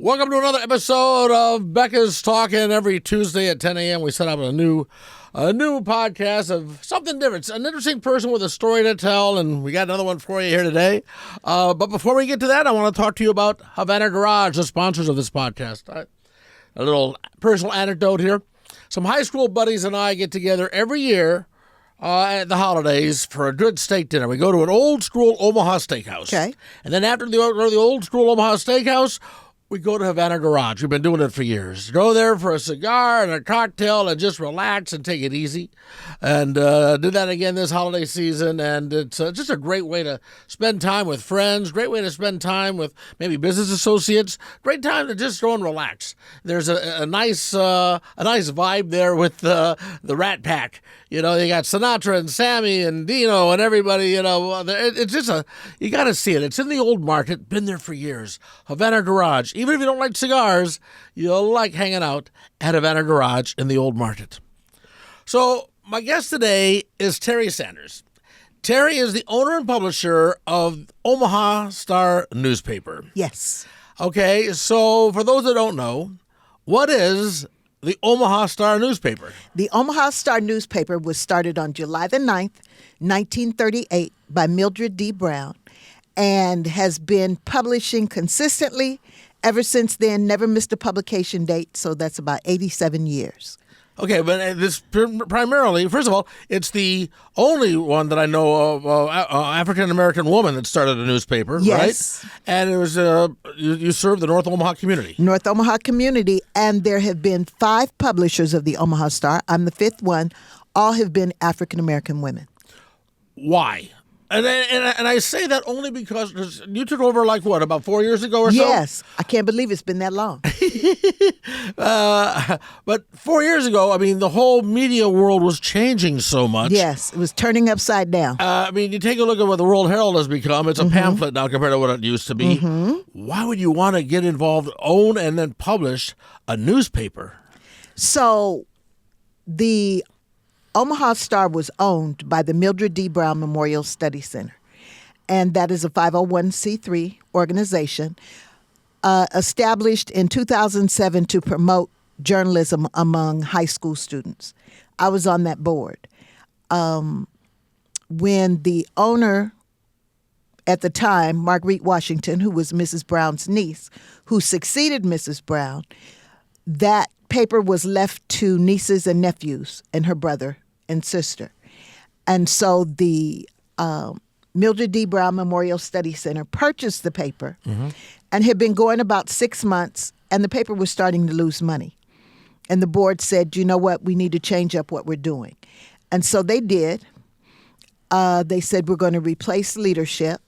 Welcome to another episode of Becca's Talking. Every Tuesday at 10 a.m. we set up a new podcast of something different. It's an interesting person with a story to tell, and we got another one for you here today. But before we get to that, I want to talk to you about Havana Garage, the sponsors of this podcast. A little personal anecdote here. Some high school buddies and I get together every year at the holidays for a good steak dinner. We go to an old school Omaha steakhouse. Okay. And then after the old school Omaha steakhouse, we go to Havana Garage. We've been doing it for years. Go there for a cigar and a cocktail and just relax and take it easy. And do that again this holiday season. And it's just a great way to spend time with friends, great way to spend time with maybe business associates, great time to just go and relax. There's a nice vibe there with the Rat Pack. You know, you got Sinatra and Sammy and Dino and everybody, you know. It's just you got to see it. It's in the old market, been there for years. Havana Garage. Even if you don't like cigars, you'll like hanging out at Havana Garage in the old market. So my guest today is Terri Sanders. Terri is the owner and publisher of Omaha Star newspaper. Yes. Okay, so for those that don't know, what is the Omaha Star newspaper? The Omaha Star newspaper was started on July the 9th, 1938 by Mildred D. Brown and has been publishing consistently ever since then, never missed a publication date, so that's about 87 years. Okay, but this primarily, first of all, it's the only one that I know of African-American woman that started a newspaper, yes. Right? And it was you served the North Omaha community. North Omaha community, and there have been 5 publishers of the Omaha Star. I'm the 5th one. All have been African-American women. Why? And I say that only because you took over about 4 years ago or so? Yes. I can't believe it's been that long. But 4 years ago, I mean, the whole media world was changing so much. Yes, it was turning upside down. I mean, you take a look at what the World Herald has become. It's a pamphlet now compared to what it used to be. Why would you want to get involved, own, and then publish a newspaper? So the Omaha Star was owned by the Mildred D. Brown Memorial Study Center, and that is a 501c3 organization established in 2007 to promote journalism among high school students. I was on that board. When the owner at the time, Marguerite Washington, who was Mrs. Brown's niece, who succeeded Mrs. Brown, that paper was left to nieces and nephews and her brother and sister. And so the Mildred D. Brown Memorial Study Center purchased the paper and had been going about 6 months, and the paper was starting to lose money. And the board said, you know what, we need to change up what we're doing. And so they did. They said, we're going to replace leadership.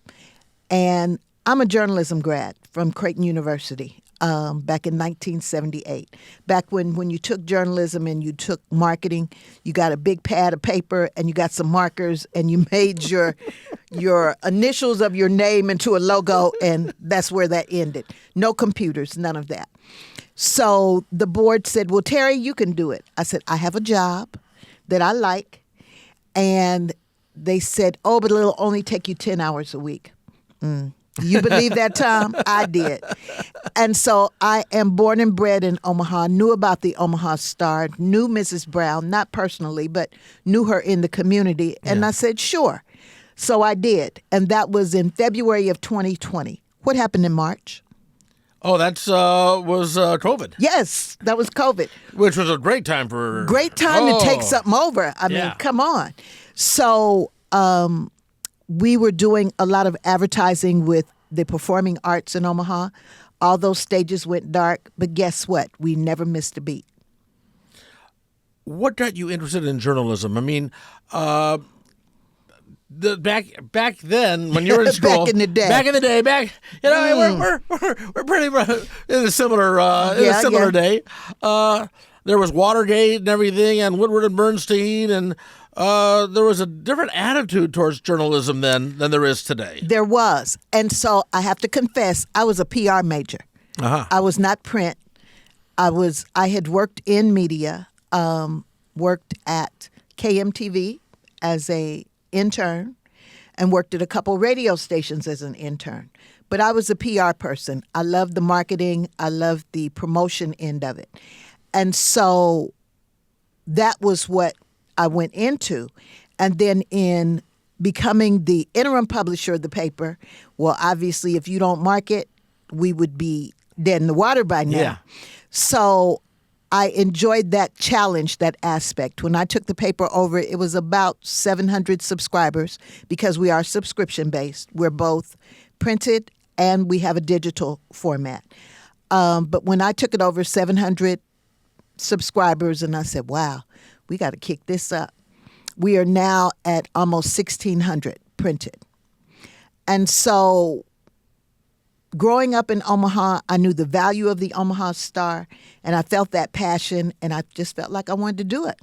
And I'm a journalism grad from Creighton University. Back in 1978, back when you took journalism and you took marketing, you got a big pad of paper and you got some markers and you made your initials of your name into a logo, and that's where that ended. No computers, none of that. So the board said, well, Terri, you can do it. I said, I have a job that I like. And they said, oh, but it'll only take you 10 hours a week. You believe that, Tom? I did. And so I am born and bred in Omaha, knew about the Omaha Star, knew Mrs. Brown, not personally, but knew her in the community. And I said, sure. So I did. And that was in February of 2020. What happened in March? Oh, that was COVID. Yes, that was COVID. Which was a great time for... Great time to take something over. I mean, come on. So... we were doing a lot of advertising with the performing arts in Omaha. All those stages went dark, but guess what? We never missed a beat. What got you interested in journalism? I mean, back then when you were in school, back in the day, we're pretty in a similar day. There was Watergate and everything, and Woodward and Bernstein, and there was a different attitude towards journalism then than there is today. There was. And so I have to confess, I was a PR major. I was not print. I had worked in media, worked at KMTV as a intern, and worked at a couple radio stations as an intern. but I was a PR person. I loved the marketing. I loved the promotion end of it. And so that was what I went into. And then in becoming the interim publisher of the paper, well, obviously, if you don't market, we would be dead in the water by now. Yeah. So I enjoyed that challenge, that aspect. When I took the paper over, it was about 700 subscribers because we are subscription-based. We're both printed and we have a digital format. But when I took it over, 700 subscribers, and I said, wow, we got to kick this up. We are now at almost 1,600 printed. And so growing up in Omaha, I knew the value of the Omaha Star, and I felt that passion, and I just felt like I wanted to do it.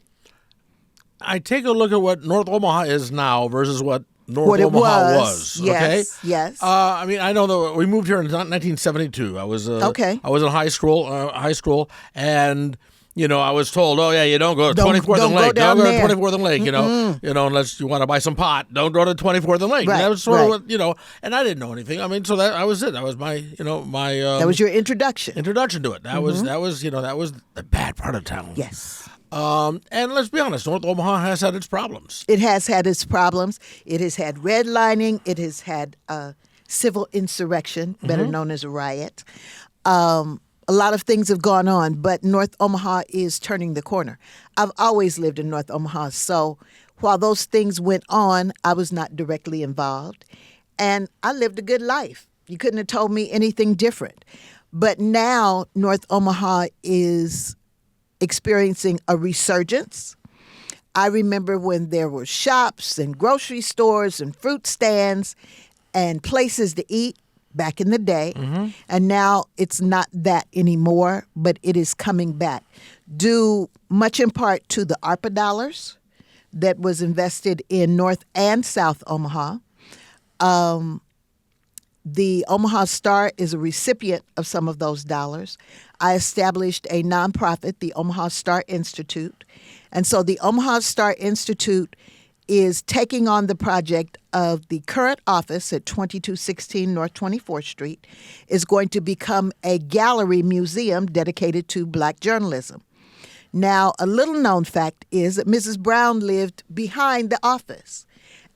I take a look at what North Omaha is now versus what North It Omaha was. Yes, okay? yes. I mean, I know that we moved here in 1972. I was Okay. I was in high school, and I was told, oh yeah, you don't go to 24th don't and go Lake. down Don't go there. to 24th and Lake. Unless you want to buy some pot, don't go to 24th and Lake. Right, And that was sort right. of what and I didn't know anything. I mean, so that was it. That was my That was your introduction. introduction to it. That was that was the bad part of town. Yes. And let's be honest, North Omaha has had its problems. It has had its problems. It has had redlining. It has had civil insurrection, better known as a riot. A lot of things have gone on, but North Omaha is turning the corner. I've always lived in North Omaha, so while those things went on, I was not directly involved. And I lived a good life. You couldn't have told me anything different. But now North Omaha is experiencing a resurgence. I remember when there were shops and grocery stores and fruit stands and places to eat back in the day. And now it's not that anymore, but it is coming back. Due much in part to the ARPA dollars that was invested in North and South Omaha. The Omaha Star is a recipient of some of those dollars. I established a nonprofit, the Omaha Star Institute. And so the Omaha Star Institute is taking on the project of the current office at 2216 North 24th Street is going to become a gallery museum dedicated to Black journalism. Now, a little-known fact is that Mrs. Brown lived behind the office.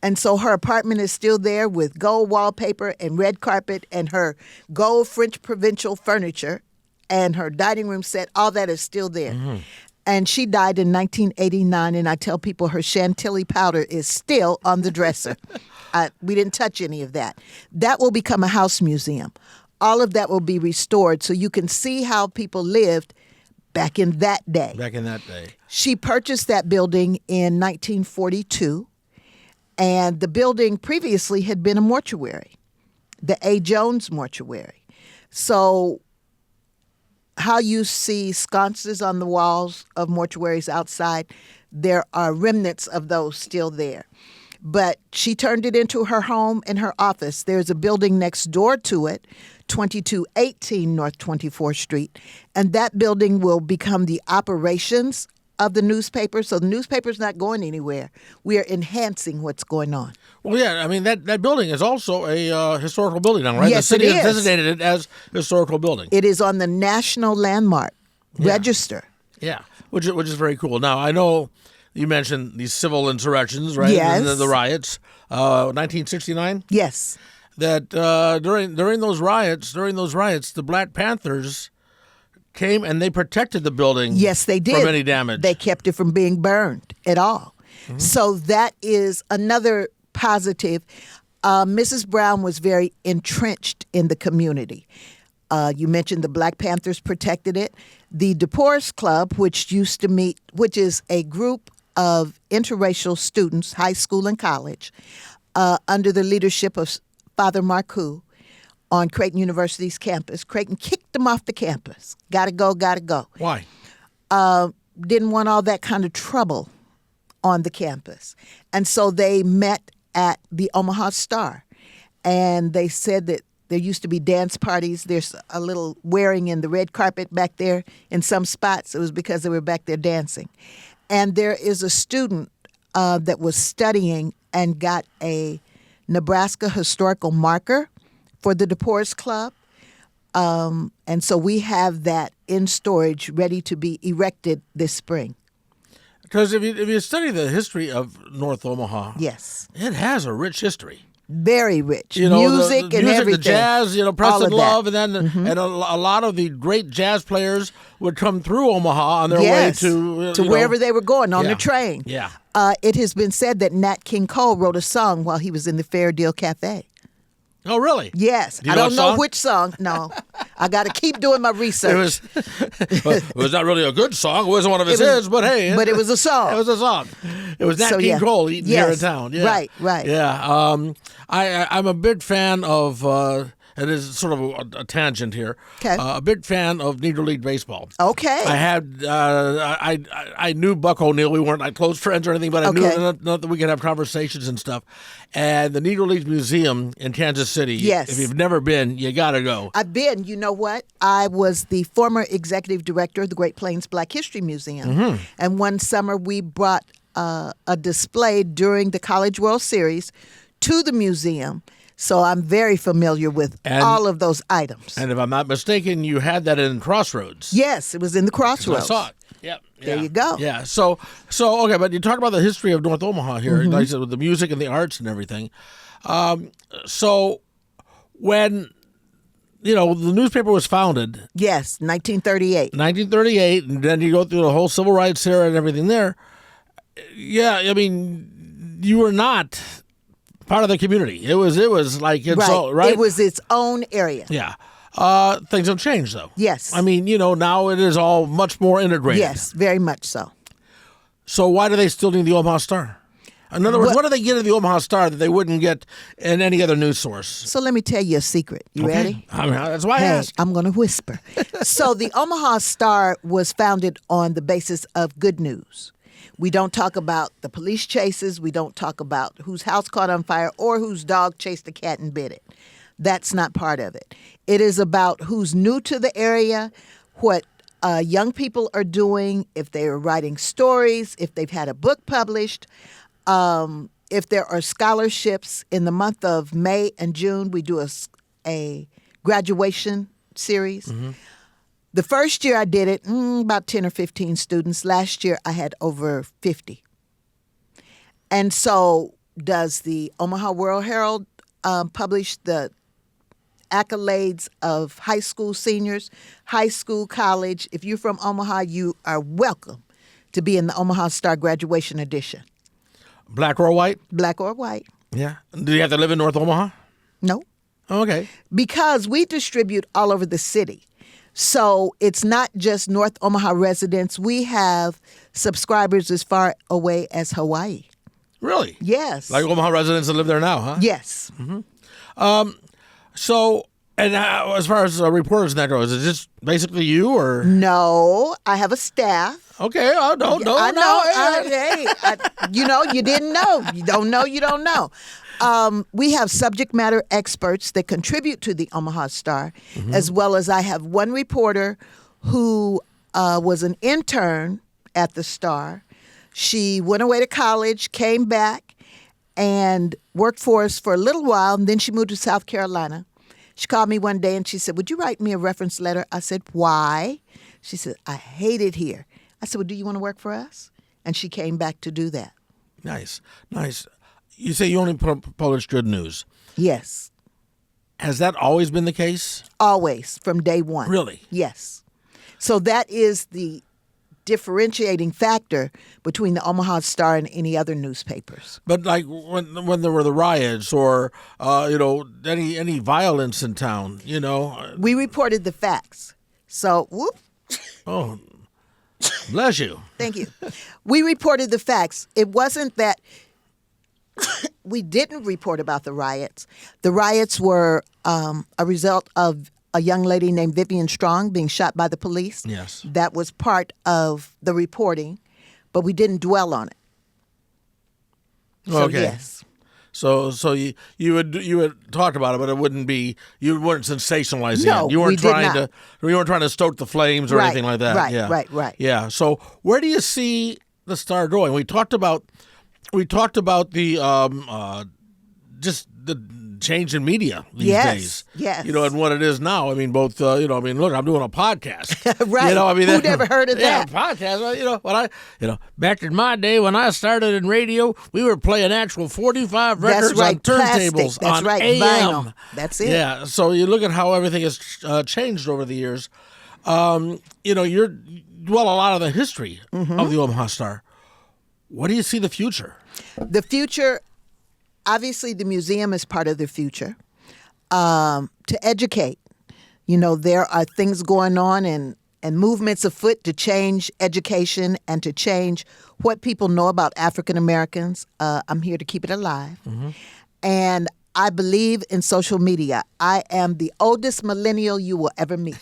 And so her apartment is still there with gold wallpaper and red carpet and her gold French provincial furniture and her dining room set. All that is still there. And she died in 1989, and I tell people her Chantilly powder is still on the dresser. We didn't touch any of that. That will become a house museum. All of that will be restored so you can see how people lived back in that day. Back in that day. She purchased that building in 1942, and the building previously had been a mortuary, the A. Jones Mortuary. So how you see sconces on the walls of mortuaries outside, there are remnants of those still there. But she turned it into her home and her office. There's a building next door to it, 2218 North 24th Street, and that building will become the operations of the newspaper. So the newspaper's not going anywhere. We are enhancing what's going on. Well, yeah, I mean, that building is also a historical building now, right? Yes, the city it has is. designated it as historical building. It is on the National Landmark Register. Yeah, which is very cool. Now, I know you mentioned these civil insurrections, right? Yes. And the riots, 1969. Yes. That during those riots, the Black Panthers came and they protected the building. Yes, they did. From any damage. They kept it from being burned at all. So that is another positive. Mrs. Brown was very entrenched in the community. You mentioned the Black Panthers protected it. The DePorres Club, which is a group of interracial students, high school and college, under the leadership of Father Marcoux on Creighton University's campus. Creighton kicked them off the campus. Gotta go. Why? Didn't want all that kind of trouble on the campus. And so they met at the Omaha Star. And they said that there used to be dance parties. There's a little wearing in the red carpet back there in some spots. It was because they were back there dancing. And there is a student that was studying and got a Nebraska historical marker for the DePorres Club. And so we have that in storage ready to be erected this spring. Because if you study the history of North Omaha, Yes. it has a rich history. Very rich. You know, music the and music, everything. the jazz, All Preston of that. Love, and then and a lot of the great jazz players would come through Omaha on their Yes, way to wherever they were going on Yeah. the train. Yeah. It has been said that Nat King Cole wrote a song while he was in the Fair Deal Cafe. Oh, really? Yes. Do you I know don't a know song? which song. No. I got to keep doing my research. It was not really a good song. It wasn't one of his hits, but hey. But it was a song. It was a song. It was Nat So, King yeah. Cole eating Yes. here in town. Yeah. Right. Yeah. I'm a big fan of, it is sort of a tangent here, Okay. a big fan of Negro League Baseball. Okay. I had I knew Buck O'Neill. We weren't like close friends or anything, but I knew Okay. enough that we could have conversations and stuff. And the Negro League Museum in Kansas City. Yes. If you've never been, you got to go. I've been. You know what? I was the former executive director of the Great Plains Black History Museum. And one summer we brought a display during the College World Series to the museum. So I'm very familiar with all of those items. And if I'm not mistaken, you had that in Crossroads. Yes, it was in the Crossroads. I saw it. Yep. There you go. Yeah. So okay, but you talked about the history of North Omaha here, like I said, with the music and the arts and everything. So when the newspaper was founded, Yes, 1938. 1938, and then you go through the whole civil rights era and everything there. Yeah, I mean, you were not part of the community. It was like its own, right? It was its own area. Yeah. Things have changed, though. Yes. I mean, now it is all much more integrated. Yes, very much so. So why do they still need the Omaha Star? In other words, what do they get in the Omaha Star that they wouldn't get in any other news source? So let me tell you a secret. You ready? I mean, that's why I Hey, asked. I'm going to whisper. So the Omaha Star was founded on the basis of good news. We don't talk about the police chases. We don't talk about whose house caught on fire or whose dog chased a cat and bit it. That's not part of it. It is about who's new to the area, what young people are doing, if they are writing stories, if they've had a book published, if there are scholarships. In the month of May and June, we do a graduation series. The first year I did it, about 10 or 15 students. Last year I had over 50. And so does the Omaha World Herald publish the accolades of high school seniors, high school, college. If you're from Omaha, you are welcome to be in the Omaha Star graduation edition. Black or white? Black or white. Yeah. Do you have to live in North Omaha? No. Okay. Because we distribute all over the city. So it's not just North Omaha residents. We have subscribers as far away as Hawaii. Really? Yes. Like Omaha residents that live there now, huh? Yes. So, and as far as reporters and that goes, is it just basically you or? No, I have a staff. Okay. Oh, no. I know. You didn't know. You don't know. You don't know. We have subject matter experts that contribute to the Omaha Star, as well as I have one reporter who was an intern at the Star. She went away to college, came back, and worked for us for a little while, and then she moved to South Carolina. She called me one day and she said, "Would you write me a reference letter?" I said, "Why?" She said, "I hate it here." I said, "Well, do you want to work for us?" And she came back to do that. Nice. You say you only publish good news. Yes. Has that always been the case? Always, from day one. Really? Yes. So that is the differentiating factor between the Omaha Star and any other newspapers. But like when there were the riots or any violence in town, We reported the facts. So, whoop. Oh, bless you. Thank you. We reported the facts. It wasn't that we didn't report about the riots. The riots were a result of a young lady named Vivian Strong being shot by the police. Yes. That was part of the reporting, but we didn't dwell on it. So, Okay. yes. So you would talk about it, but it wouldn't be, you weren't sensationalizing No, it. You weren't we did trying not. you weren't trying to stoke the flames or Right, anything like that. right, Yeah. right. Yeah. So where do you see the Star going? We talked about the just the change in media these Yes, days. yes. And what it is now. I mean, both, look, I'm doing a podcast. Right. Who'd ever heard of that? Podcast. Back in my day when I started in radio, we were playing actual 45 records That's right. on turntables Plastic. That's on right. AM. Vinyl. That's it. Yeah. So you look at how everything has changed over the years. You're dwell a lot of the history of the Omaha Star. What do you see the future? The future, obviously, the museum is part of the future. To educate, there are things going on and movements afoot to change education and to change what people know about African Americans. I'm here to keep it alive. And I believe in social media. I am the oldest millennial you will ever meet.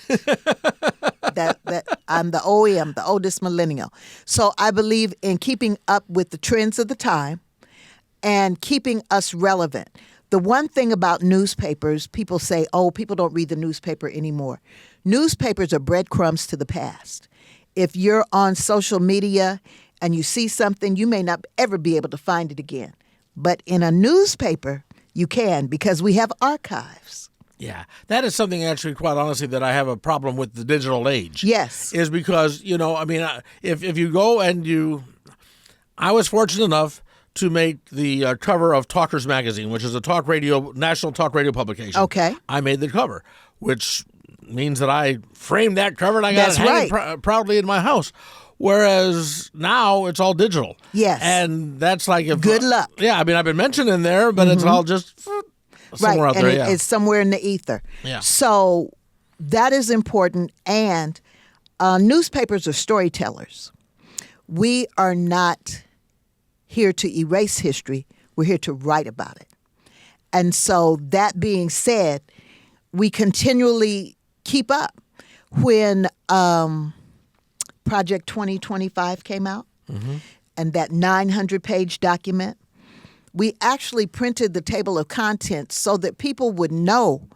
I'm the OEM, the oldest millennial. So I believe in keeping up with the trends of the time and keeping us relevant. The one thing about newspapers, people say, people don't read the newspaper anymore. Newspapers are breadcrumbs to the past. If you're on social media and you see something, you may not ever be able to find it again. But in a newspaper, you can, because we have archives. Yeah, that is something actually, quite honestly, that I have a problem with the digital age. Yes. Is because, if you go and I was fortunate enough to make the cover of Talkers Magazine, which is a national talk radio publication. Okay. I made the cover, which means that I framed that cover and I got That's it hanging proudly in my house. Whereas now it's all digital. Yes. And that's like good luck. Yeah, I've been mentioned in there, but it's all just somewhere out and there. It's somewhere in the ether. Yeah. So that is important. And newspapers are storytellers. We are not here to erase history. We're here to write about it. And so that being said, we continually keep up. When Project 2025 came out and that 900-page document, we actually printed the table of contents so that people would know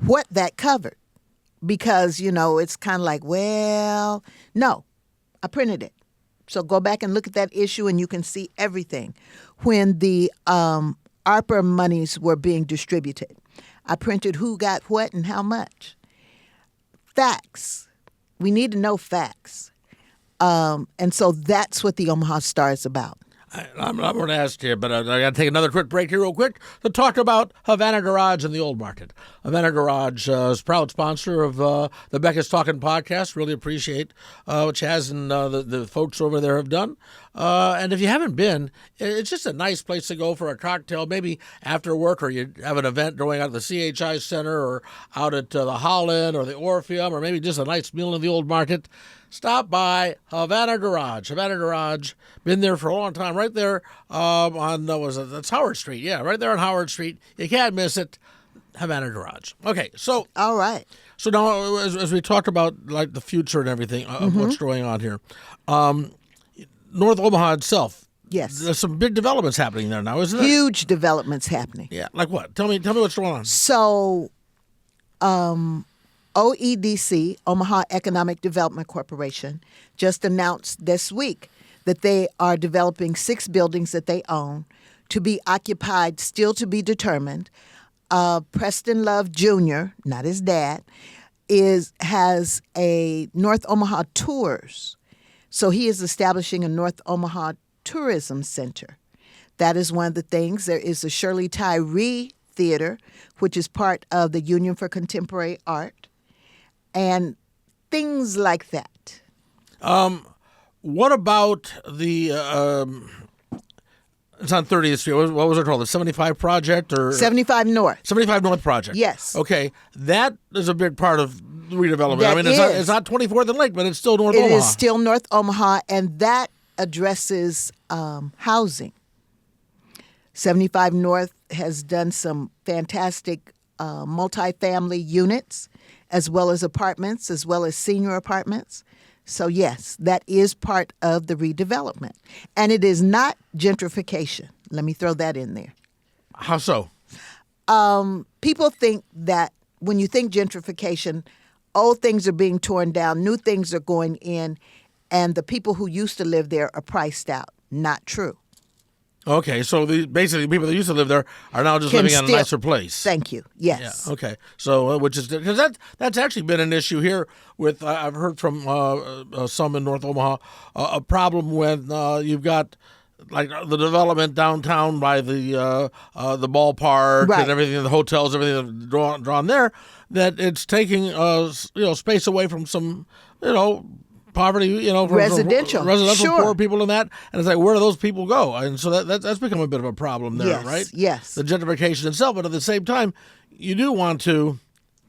what that covered. Because, it's kind of like, no, I printed it. So go back and look at that issue and you can see everything. When the ARPA monies were being distributed, I printed who got what and how much. Facts. We need to know facts. And so that's what the Omaha Star is about. I'm going to ask you, but I got to take another quick break here real quick to talk about Havana Garage and the Old Market. Havana Garage is a proud sponsor of the Becca's Talking podcast. Really appreciate what Chaz and the folks over there have done. And if you haven't been, it's just a nice place to go for a cocktail, maybe after work, or you have an event going out at the CHI Center or out at the Holland or the Orpheum, or maybe just a nice meal in the Old Market. Stop by Havana Garage. Havana Garage, been there for a long time, right there that's Howard Street. Yeah, right there on Howard Street. You can't miss it. Havana Garage. Okay, so. All right. So now, as we talk about like the future and everything of what's going on here, North Omaha itself. Yes. There's some big developments happening there now, isn't there? Huge developments happening. Yeah, like what? Tell me what's going on. So, OEDC, Omaha Economic Development Corporation, just announced this week that they are developing 6 buildings that they own to be occupied, still to be determined. Preston Love Jr., not his dad, has a North Omaha Tours. So he is establishing a North Omaha Tourism Center. That is one of the things. There is a Shirley Tyree Theater, which is part of the Union for Contemporary Art, and things like that. What about the? It's on 30th Street. What was it called? The 75 Project or 75 North. 75 North Project. Yes. Okay, that is a big part of the redevelopment. That I mean, it's not 24th and Lake, but it's still North Omaha. It is still North Omaha, and that addresses housing. 75 North has done some fantastic multifamily units, as well as apartments, as well as senior apartments. So, yes, that is part of the redevelopment. And it is not gentrification. Let me throw that in there. How so? People think that when you think gentrification, old things are being torn down, new things are going in, and the people who used to live there are priced out. Not true. Okay, so basically the people that used to live there are now just Can living in a still- nicer place. Thank you. Yes. Yeah. Okay. So, which is because that's actually been an issue here with I've heard from some in North Omaha a problem when you've got like the development downtown by the ballpark Right. and everything, the hotels, everything that's drawn there, that it's taking space away from some poverty, from Residential. Sure. poor people in that, and it's like, where do those people go? And so that's become a bit of a problem there, Yes, right? yes. The gentrification itself, but at the same time, you do want to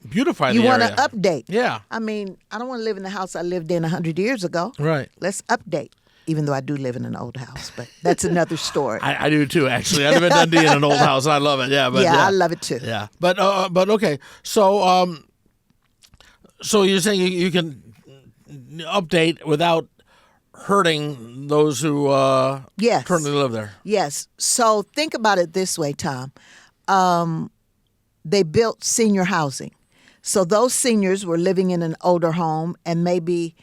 beautify You the want area. to update. Yeah. I mean, I don't want to live in the house I lived in 100 years ago. Right. Let's update. Even though I do live in an old house, but that's another story. I do too, actually. I live in Dundee in an old house, and I love it. Yeah, but I love it too. Yeah, but okay. So so you're saying you can update without hurting those who Yes. currently live there. Yes. So think about it this way, Tom. They built senior housing. So those seniors were living in an older home, and maybe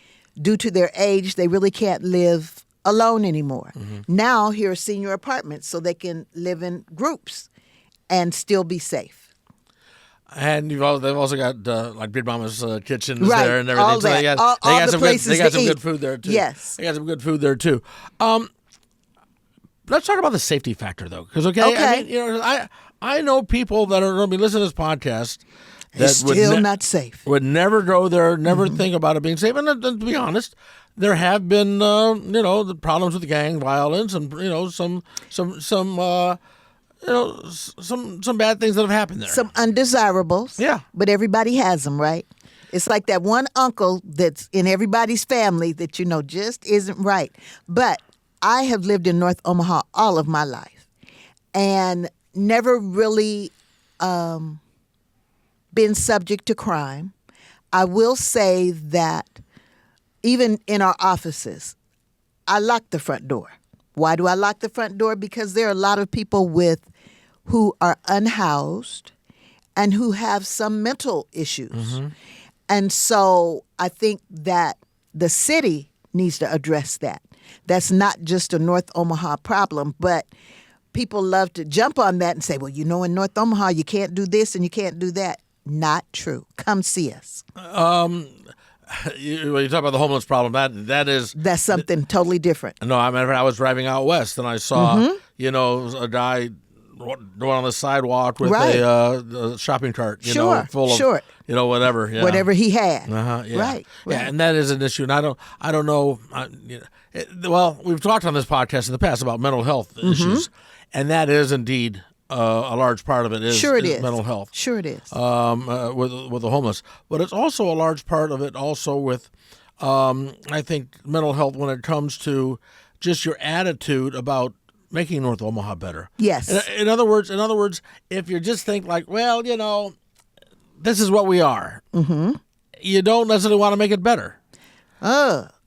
due to their age, they really can't live alone anymore. Mm-hmm. Now, here are senior apartments, so they can live in groups and still be safe. And they've also got like Big Mama's kitchens Right, there and everything. all So they that. got, All they got the some places good, they got to some eat. good food there too. Yes. They got some good food there too. Let's talk about the safety factor though, because Okay. I mean, I know people that are going to be listening to this podcast that It's still not safe. would never go there, never think about it being safe. And to be honest, there have been the problems with gang violence and some bad things that have happened there. Some undesirables. Yeah. But everybody has them, right? It's like that one uncle that's in everybody's family that just isn't right. But I have lived in North Omaha all of my life and never really been subject to crime. I will say that even in our offices, I lock the front door. Why do I lock the front door? Because there are a lot of people who are unhoused and who have some mental issues. Mm-hmm. And so I think that the city needs to address that. That's not just a North Omaha problem, but people love to jump on that and say, well, in North Omaha, you can't do this and you can't do that. Not true. Come see us. When you talk about the homeless problem, that's something totally different. No, I was driving out west and I saw a guy going on the sidewalk with Right. a shopping cart, full of whatever, yeah. Whatever he had. Yeah. Right. Yeah, and that is an issue. And I don't know. Well, we've talked on this podcast in the past about mental health issues, and that is indeed a large part of it is, Sure it is is. mental health. Sure it is. With the homeless, but it's also a large part of it also with, I think, mental health when it comes to just your attitude about making North Omaha better. Yes. In other words, if you just think like, well, this is what we are, you don't necessarily want to make it better.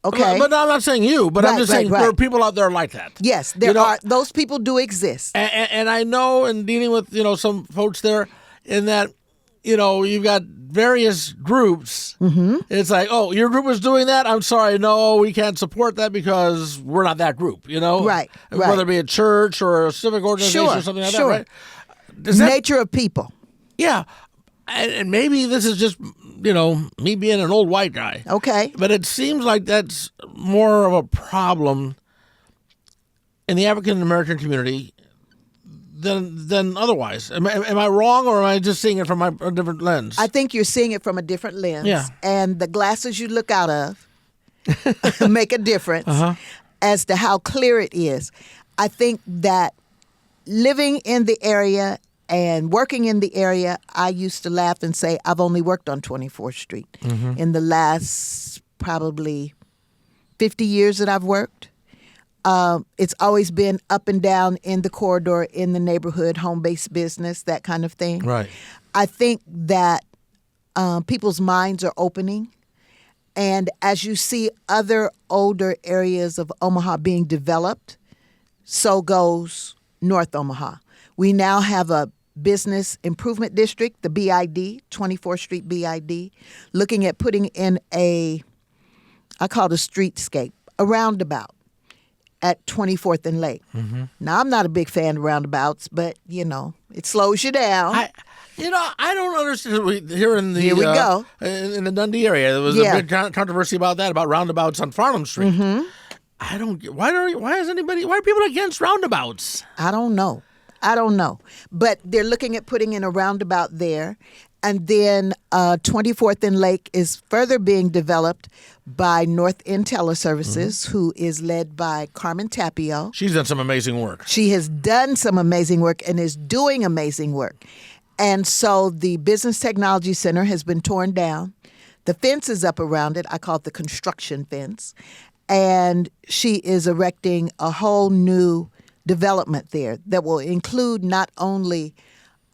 Okay. But I'm not saying you, but I'm Right, just right, saying right. there are people out there like that. Yes, there are. Those people do exist. And I know in dealing with, some folks there in that, you've got various groups. Mm-hmm. It's like, oh, your group is doing that? I'm sorry, no, we can't support that because we're not that group, Right. Whether it be a church or a civic organization or something like that, right? Nature of people. Yeah. And maybe this is just, me being an old white guy. Okay. But it seems like that's more of a problem in the African American community than otherwise. Am I wrong, or am I just seeing it from a different lens? I think you're seeing it from a different lens. Yeah. And the glasses you look out of make a difference as to how clear it is. I think that living in the area and working in the area, I used to laugh and say, I've only worked on 24th Street. In the last probably 50 years that I've worked, it's always been up and down in the corridor, in the neighborhood, home-based business, that kind of thing. Right. I think that people's minds are opening. And as you see other older areas of Omaha being developed, so goes North Omaha. We now have a business improvement district, the BID, 24th Street BID, looking at putting in I call it a streetscape, a roundabout at 24th and Lake. Mm-hmm. Now, I'm not a big fan of roundabouts, but, it slows you down. I don't understand. Here in the Here we go. In the Dundee area, there was Yeah. a big controversy about that, about roundabouts on Farnham Street. Mm-hmm. I don't get why are people against roundabouts? I don't know. But they're looking at putting in a roundabout there. And then 24th and Lake is further being developed by North End Teleservices, who is led by Carmen Tapio. She's done some amazing work. She has done some amazing work and is doing amazing work. And so the Business Technology Center has been torn down. The fence is up around it. I call it the construction fence. And she is erecting a whole new development there that will include not only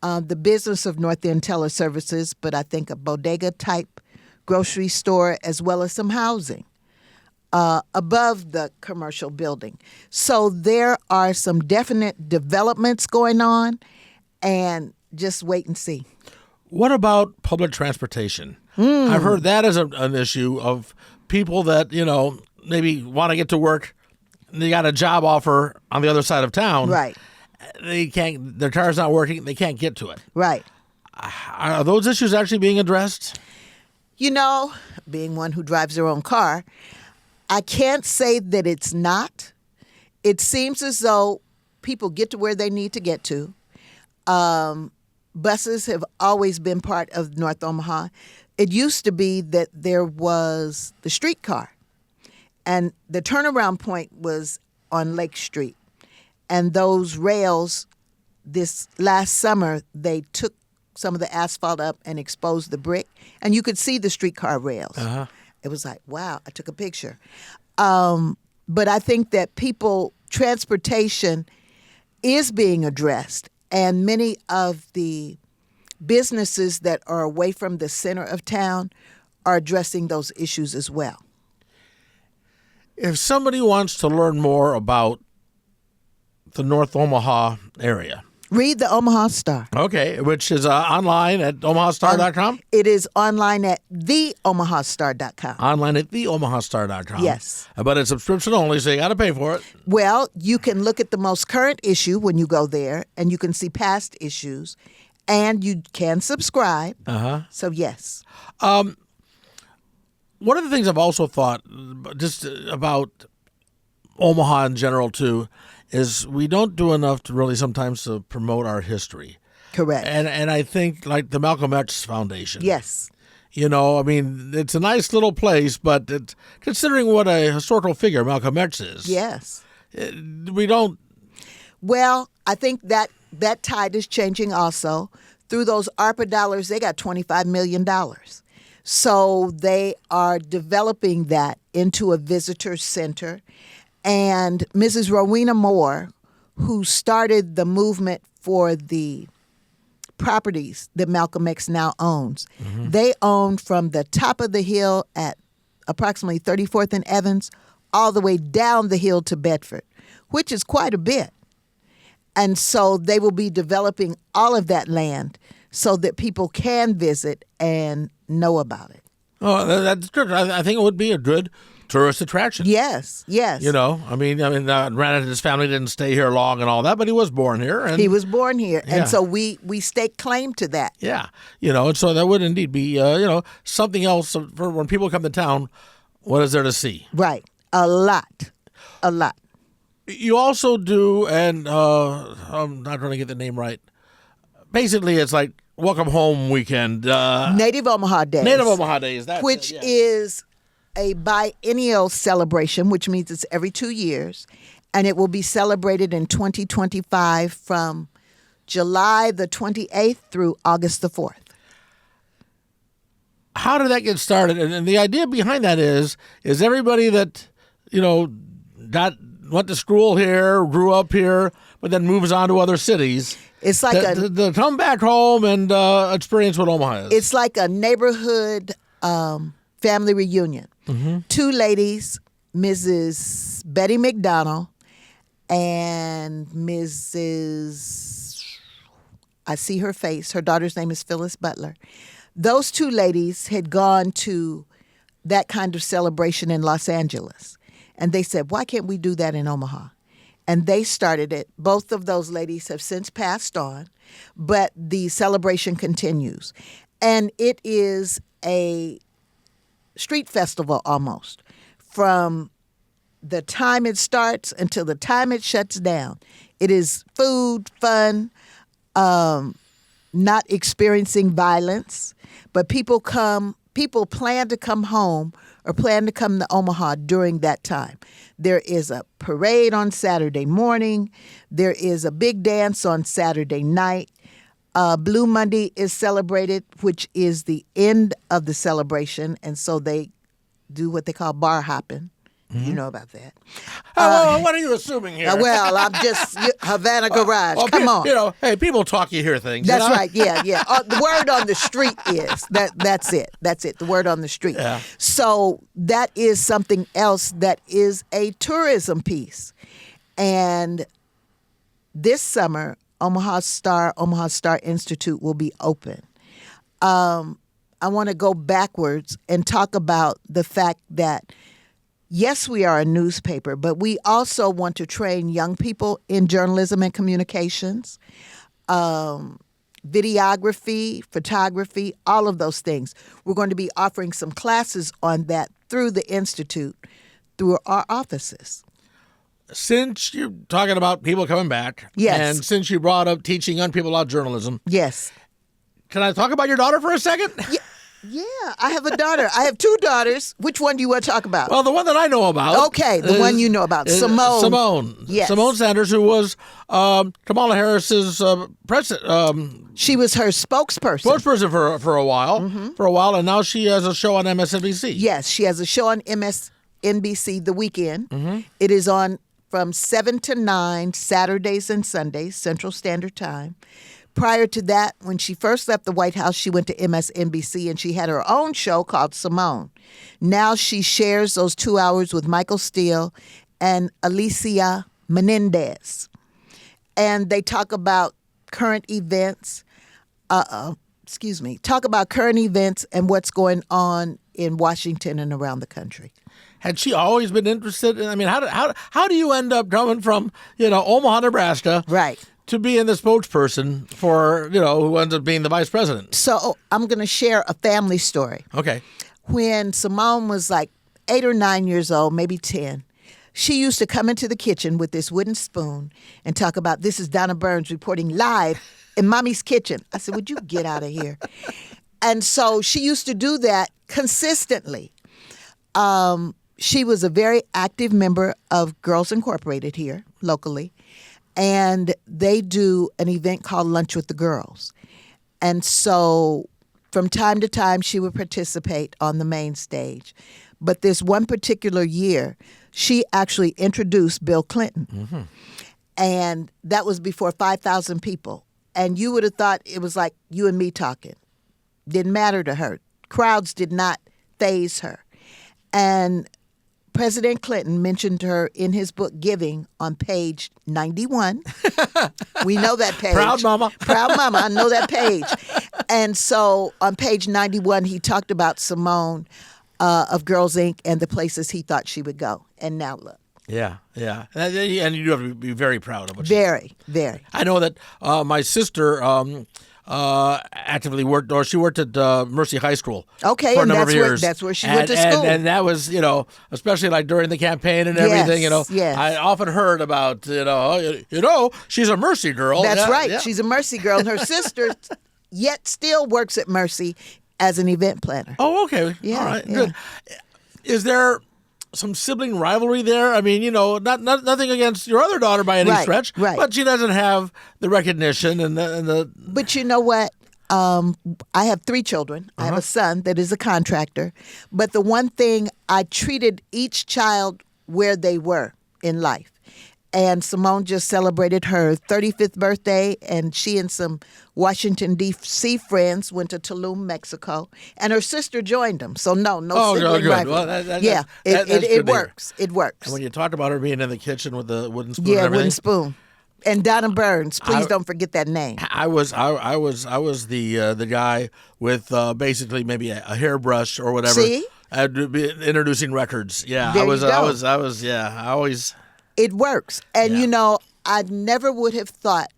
the business of North End Teleservices, but I think a bodega-type grocery store as well as some housing above the commercial building. So there are some definite developments going on, and just wait and see. What about public transportation? I've heard that is an issue of people that, maybe want to get to work. They got a job offer on the other side of town. Right. They can't, their car's not working. They can't get to it. Right. Are those issues actually being addressed? Being one who drives their own car, I can't say that it's not. It seems as though people get to where they need to get to. Buses have always been part of North Omaha. It used to be that there was the streetcar, and the turnaround point was on Lake Street. And those rails, this last summer, they took some of the asphalt up and exposed the brick, and you could see the streetcar rails. Uh-huh. It was like, wow, I took a picture. But I think that transportation is being addressed, and many of the businesses that are away from the center of town are addressing those issues as well. If somebody wants to learn more about the North Omaha area, read the Omaha Star. Okay, which is online at omahastar.com? It is online at theomahastar.com. Online at theomahastar.com. Yes. But it's subscription only, so you got to pay for it. Well, you can look at the most current issue when you go there, and you can see past issues, and you can subscribe. Uh-huh. So, yes. One of the things I've also thought just about Omaha in general, too, is we don't do enough to really sometimes to promote our history. Correct. And I think like the Malcolm X Foundation. Yes. It's a nice little place, but considering what a historical figure Malcolm X is. Yes. We don't. Well, I think that tide is changing also. Through those ARPA dollars, they got $25 million. So they are developing that into a visitor center. And Mrs. Rowena Moore, who started the movement for the properties that Malcolm X now owns, they own from the top of the hill at approximately 34th and Evans all the way down the hill to Bedford, which is quite a bit. And so they will be developing all of that land so that people can visit and know about it. Oh, that's good. I think it would be a good tourist attraction. Yes, yes. Granted, his family didn't stay here long and all that, but he was born here. And he was born here, Yeah. and so we stake claim to that. Yeah, and so that would indeed be, something else for when people come to town. What is there to see? Right, a lot. You also do, and I'm not trying to get the name right. Basically, it's like Welcome Home Weekend. Native Omaha Days. Native Omaha Days. That's which it, yeah. is a biennial celebration, which means it's every 2 years, and it will be celebrated in 2025 from July the 28th through August the 4th. How did that get started? And the idea behind that is everybody that, went to school here, grew up here, but then moves on to other cities. It's like to come back home and experience what Omaha is. It's like a neighborhood family reunion. Mm-hmm. Two ladies, Mrs. Betty McDonald and Mrs. I see her face. Her daughter's name is Phyllis Butler. Those two ladies had gone to that kind of celebration in Los Angeles. And they said, why can't we do that in Omaha? And they started it. Both of those ladies have since passed on, but the celebration continues. And it is a street festival almost. From the time it starts until the time it shuts down. It is food, fun, not experiencing violence, but people plan to come home or plan to come to Omaha during that time. There is a parade on Saturday morning. There is a big dance on Saturday night. Blue Monday is celebrated, which is the end of the celebration, and so they do what they call bar hopping. You know about that. What are you assuming here? Well, I'm just Havana Garage. Come on. Hey, people talk, you hear things. That's right. Yeah. The word on the street is that's it. That's it. The word on the street. Yeah. So that is something else that is a tourism piece. And this summer, Omaha Star Institute will be open. I want to go backwards and talk about the fact that yes, we are a newspaper, but we also want to train young people in journalism and communications, videography, photography, all of those things. We're going to be offering some classes on that through the Institute, through our offices. Since you're talking about people coming back, yes, and since you brought up teaching young people about journalism, yes, can I talk about your daughter for a second? Yeah, I have a daughter. I have two daughters. Which one do you want to talk about? Well, the one that I know about. Okay, the one you know about, Simone. Simone. Yes. Simone Sanders, who was Kamala Harris's president. She was her spokesperson. Spokesperson for a while. Mm-hmm. For a while, and now she has a show on MSNBC. Yes, she has a show on MSNBC The Weekend. Mm-hmm. It is on from 7 to 9, Saturdays and Sundays, Central Standard Time. Prior to that, when she first left the White House, she went to MSNBC and she had her own show called Simone. Now she shares those 2 hours with Michael Steele and Alicia Menendez. And they talk about current events. Talk about current events and what's going on in Washington and around the country. Had she always been interested? I mean, how do you end up coming from Omaha, Nebraska, right, to being the spokesperson for, who ends up being the vice president? So I'm going to share a family story. Okay. When Simone was like 8 or 9 years old, maybe 10, she used to come into the kitchen with this wooden spoon and talk about, this is Donna Burns reporting live in Mommy's kitchen. I said, would you get out of here? And so she used to do that consistently. She was a very active member of Girls Incorporated here locally. And they do an event called Lunch with the Girls. And so from time to time, she would participate on the main stage. But this one particular year, she actually introduced Bill Clinton. Mm-hmm. And that was before 5,000 people. And you would have thought it was like you and me talking. Didn't matter to her. Crowds did not faze her. And President Clinton mentioned her in his book Giving on page 91. We know that page. Proud Mama. Proud Mama. I know that page. And so on page 91, he talked about Simone of Girls Inc. and the places he thought she would go. And now look. Yeah. And you have to be very proud of what very. I know that my sister actively worked, or she worked at Mercy High School. Okay, for a and number of years. that's where she went to school. And that was, especially like during the campaign and everything, yes. I often heard about, she's a Mercy girl. That's right. Yeah. She's a Mercy girl. And her sister yet still works at Mercy as an event planner. Oh, okay. Yeah, all right, yeah. good. Is there some sibling rivalry there? I mean, nothing against your other daughter by any stretch, right. But she doesn't have the recognition and the. But you know what? I have 3 children. I have a son that is a contractor. But the one thing, I treated each child where they were in life. And Simone just celebrated her 35th birthday, and she and some Washington, D.C. friends went to Tulum, Mexico, and her sister joined them. So no sibling good. rivalry. Well, it works. It works. And when you talked about her being in the kitchen with the wooden spoon, yeah, and wooden spoon. And Donna Burns, please don't forget that name. I was the guy with basically maybe a hairbrush or whatever. See? introducing records. Yeah, There I was. you go. I was. Yeah, I always. It works. And, Yeah. I never would have thought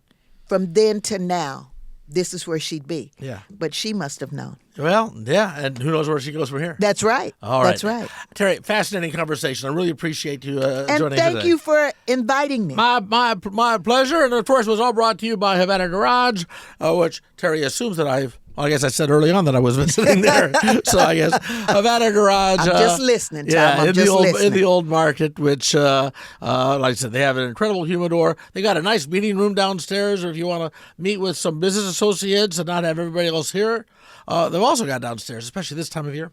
from then to now this is where she'd be. Yeah. But she must have known. Well, yeah, and who knows where she goes from here. That's right. All right. That's right. Terri, fascinating conversation. I really appreciate you And joining thank today. you for inviting me. My pleasure, and of course, it was all brought to you by Havana Garage, which Terri assumes that well, I guess I said early on that I was visiting there, so I guess Havana Garage. I'm just listening, Tom. Yeah, I'm just listening. in the old market, which, like I said, they have an incredible humidor. They got a nice meeting room downstairs, or if you want to meet with some business associates and not have everybody else here. They've also got downstairs, especially this time of year.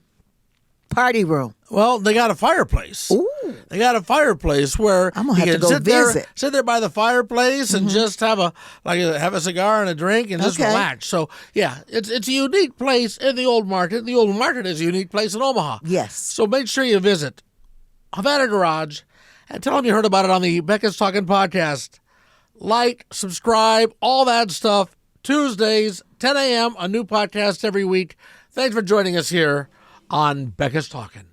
Party room. Well, they got a fireplace. Ooh. They got a fireplace where I'm gonna you have can to go visit. sit there by the fireplace and just have a cigar and a drink and just Okay. relax. So yeah, it's a unique place in the old market. The old market is a unique place in Omaha. Yes. So make sure you visit Havana Garage and tell them you heard about it on the Becca's Talking podcast. Like, subscribe, all that stuff. Tuesdays, 10 a.m., a new podcast every week. Thanks for joining us here on Becca's Talking.